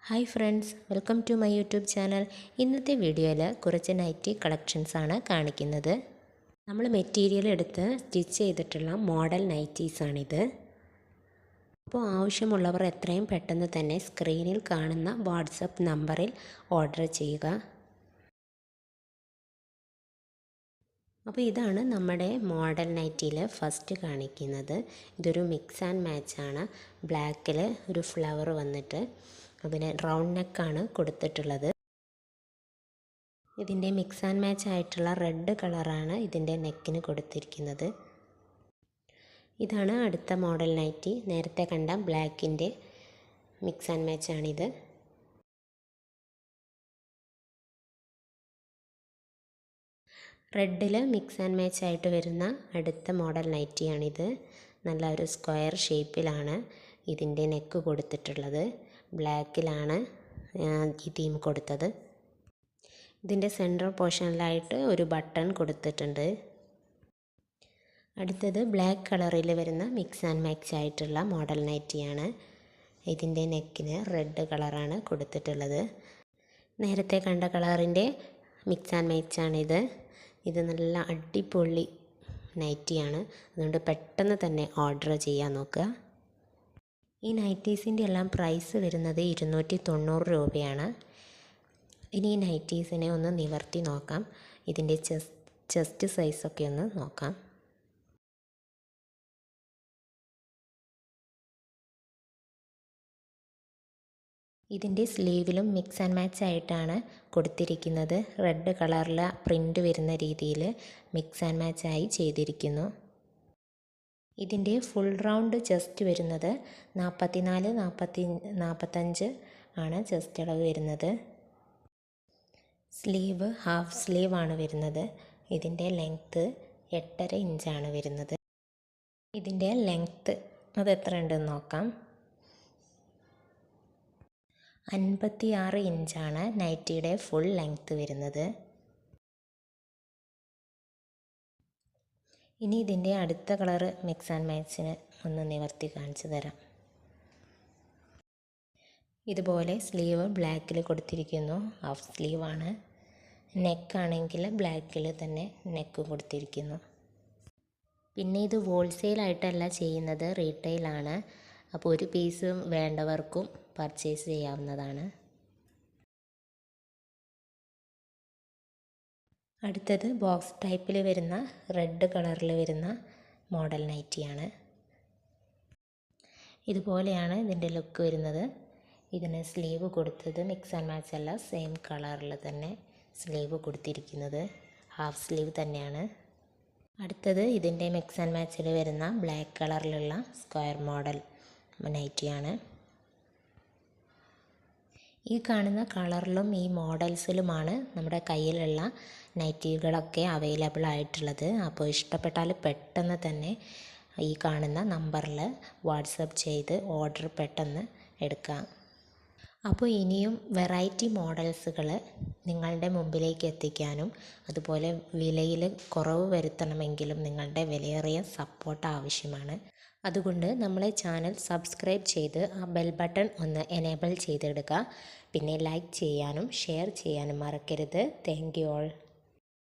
Hi friends, welcome to my YouTube channel. ഇന്നത്തെ വീഡിയോയിൽ കുറച്ച് നൈറ്റി കളക്ഷൻസാണ് കാണിക്കുന്നത്. നമ്മൾ മെറ്റീരിയൽ എടുത്ത് സ്റ്റിച്ച് ചെയ്തിട്ടുള്ള മോഡൽ നൈറ്റീസാണിത്. അപ്പോൾ ആവശ്യമുള്ളവർ എത്രയും പെട്ടെന്ന് തന്നെ സ്ക്രീനിൽ കാണുന്ന വാട്സപ്പ് നമ്പറിൽ ഓർഡർ ചെയ്യുക. അപ്പോൾ ഇതാണ് നമ്മുടെ മോഡൽ നൈറ്റിയിൽ ഫസ്റ്റ് കാണിക്കുന്നത്. ഇതൊരു മിക്സ് ആൻഡ് മാച്ചാണ്. ബ്ലാക്കിൽ ഒരു ഫ്ലവർ വന്നിട്ട് അതിന് റൗണ്ട് നെക്കാണ് കൊടുത്തിട്ടുള്ളത്. ഇതിൻ്റെ മിക്സ് ആൻഡ് മാച്ച് ആയിട്ടുള്ള റെഡ് കളറാണ് ഇതിൻ്റെ നെക്കിന് കൊടുത്തിരിക്കുന്നത്. ഇതാണ് അടുത്ത മോഡൽ നൈറ്റി. നേരത്തെ കണ്ട ബ്ലാക്കിൻ്റെ മിക്സ് ആൻഡ് മാച്ചാണിത്. റെഡിൽ മിക്സ് ആൻഡ് മാച്ച് ആയിട്ട് വരുന്ന അടുത്ത മോഡൽ നൈറ്റിയാണിത്. നല്ല ഒരു സ്ക്വയർ ഷേപ്പിലാണ് ഇതിൻ്റെ നെക്ക് കൊടുത്തിട്ടുള്ളത്. ബ്ലാക്കിലാണ് ഈ തീം കൊടുത്തത്. ഇതിൻ്റെ സെൻട്രൽ പോർഷനിലായിട്ട് ഒരു ബട്ടൺ കൊടുത്തിട്ടുണ്ട്. അടുത്തത് ബ്ലാക്ക് കളറിൽ വരുന്ന മിക്സ് ആൻഡ് മാച്ച് ആയിട്ടുള്ള മോഡൽ നൈറ്റിയാണ്. ഇതിൻ്റെ നെക്കിന് റെഡ് കളറാണ് കൊടുത്തിട്ടുള്ളത്. നേരത്തെ കണ്ട കളറിൻ്റെ മിക്സ് ആൻഡ് മാച്ചാണിത്. ഇത് നല്ല അടിപൊളി നൈറ്റിയാണ്. അതുകൊണ്ട് പെട്ടെന്ന് തന്നെ ഓർഡർ ചെയ്യാൻ നോക്കുക. ഈ നൈറ്റീസിൻ്റെ എല്ലാം പ്രൈസ് വരുന്നത് 290 രൂപയാണ്. ഇനി ഈ നൈറ്റീസിനെ ഒന്ന് നിവർത്തി നോക്കാം. ഇതിൻ്റെ ചെസ്റ്റ് സൈസൊക്കെ ഒന്ന് നോക്കാം. ഇതിൻ്റെ സ്ലീവിലും മിക്സ് ആൻഡ് മാച്ച് ആയിട്ടാണ് കൊടുത്തിരിക്കുന്നത്. റെഡ് കളറിലെ പ്രിൻ്റ് വരുന്ന രീതിയിൽ മിക്സ് ആൻഡ് മാച്ച് ആയി ചെയ്തിരിക്കുന്നു. ഇതിൻ്റെ ഫുൾ റൗണ്ട് ചെസ്റ്റ് വരുന്നത് 44-45 ആണ് ചെസ്റ്റ് അളവ് വരുന്നത്. സ്ലീവ് ഹാഫ് സ്ലീവ് ആണ് വരുന്നത്. ഇതിൻ്റെ ലെങ്ത്ത് 8.5 ഇഞ്ചാണ് വരുന്നത്. ഇതിൻ്റെ ലെങ്ത്ത് അത് എത്ര ഉണ്ടെന്ന് നോക്കാം. 56 ഇഞ്ചാണ് നൈറ്റിയുടെ ഫുൾ ലെങ്ത്ത് വരുന്നത്. ഇനി ഇതിൻ്റെ അടുത്ത കളറ് മിക്സ് ആൻഡ് മാച്ചിന് ഒന്ന് നിവർത്തി കാണിച്ചു തരാം. ഇതുപോലെ സ്ലീവ് ബ്ലാക്കിൽ കൊടുത്തിരിക്കുന്നു. ഹാഫ് സ്ലീവാണ്. നെക്കാണെങ്കിൽ ബ്ലാക്കിൽ തന്നെ നെക്ക് കൊടുത്തിരിക്കുന്നു. പിന്നെ ഇത് ഹോൾസെയിലായിട്ടല്ല ചെയ്യുന്നത്, റീറ്റെയിലാണ്. അപ്പോൾ ഒരു പീസ് വേണ്ടവർക്കും പർച്ചേസ് ചെയ്യാവുന്നതാണ്. അടുത്തത് ബോക്സ് ടൈപ്പിൽ വരുന്ന റെഡ് കളറിൽ വരുന്ന മോഡൽ നൈറ്റിയാണ്. ഇതുപോലെയാണ് ഇതിൻ്റെ ലുക്ക് വരുന്നത്. ഇതിന് സ്ലീവ് കൊടുത്തത് മിക്സ് ആൻഡ് മാച്ച് അല്ല, സെയിം കളറിൽ തന്നെ സ്ലീവ് കൊടുത്തിരിക്കുന്നത്. ഹാഫ് സ്ലീവ് തന്നെയാണ്. അടുത്തത് ഇതിൻ്റെ മിക്സ് ആൻഡ് മാച്ചിൽ വരുന്ന ബ്ലാക്ക് കളറിലുള്ള സ്ക്വയർ മോഡൽ നൈറ്റിയാണ്. ഈ കാണുന്ന കളറിലും ഈ മോഡൽസിലുമാണ് നമ്മുടെ കയ്യിലുള്ള നൈറ്റികളൊക്കെ അവൈലബിൾ ആയിട്ടുള്ളത്. അപ്പോൾ ഇഷ്ടപ്പെട്ടാൽ പെട്ടെന്ന് തന്നെ ഈ കാണുന്ന നമ്പറിൽ വാട്സപ്പ് ചെയ്ത് ഓർഡർ പെട്ടെന്ന് എടുക്കാം. അപ്പോൾ ഇനിയും വെറൈറ്റി മോഡൽസുകൾ നിങ്ങളുടെ മുമ്പിലേക്ക് എത്തിക്കാനും അതുപോലെ വിലയിൽ കുറവ് വരുത്തണമെങ്കിലും നിങ്ങളുടെ വിലയേറിയ സപ്പോർട്ട് ആവശ്യമാണ്. അതുകൊണ്ട് നമ്മളെ ചാനൽ സബ്സ്ക്രൈബ് ചെയ്ത് ആ ബെൽ ബട്ടൺ ഒന്ന് എനേബിൾ ചെയ്തെടുക്കുക. പിന്നെ ലൈക്ക് ചെയ്യാനും ഷെയർ ചെയ്യാനും മറക്കരുത്. Thank you all.